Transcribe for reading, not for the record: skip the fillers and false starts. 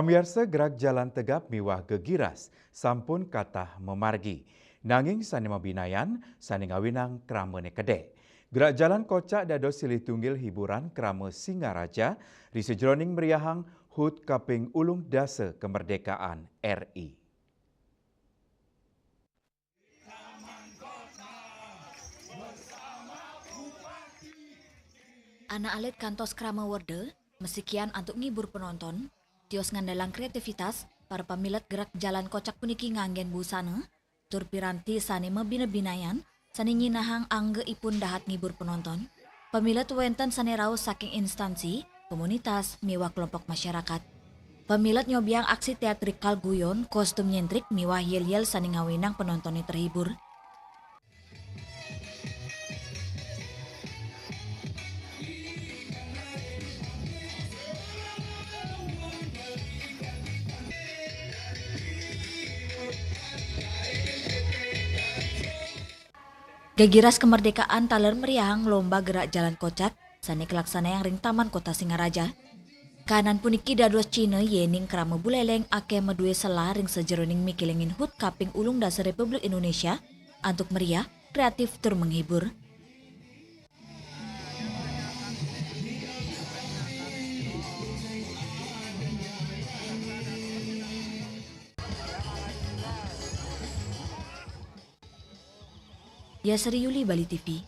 Pemirsa gerak jalan tegap miwah gegiras, sampun katah memargi. Nanging sani mabinayan, sani ngawinang krame kede. Gerak jalan kocak dados silih tunggil hiburan krame Singaraja, di sejroning meriahang HUT kaping ulung dase kemerdekaan RI. Anak alit kantos krama worde, mesikian untuk ngibur penonton, tios ngandalang kreativitas, para pemilat gerak jalan kocak puniki nganggen busana, tur piranti sani mebina-binayan, sani nyinahang angge ipun dahat ngibur penonton, pemilat wenten sani raus saking instansi, komunitas, miwah kelompok masyarakat. Pemilat nyobiang aksi teatrikal guyon, kostum nyentrik, miwah yel-yel sani ngawinang penontonnya terhibur. Gegiras kemerdekaan taler meriahang lomba gerak jalan kocak, sani kelaksana yang ring taman kota Singaraja. Kanan puniki dados Cina yening krama buleleng ake medue selah ring sejeroning mikilengin HUT kaping ulung dasar Republik Indonesia, antuk meriah, kreatif tur menghibur. Yasri Yuli, Bali TV.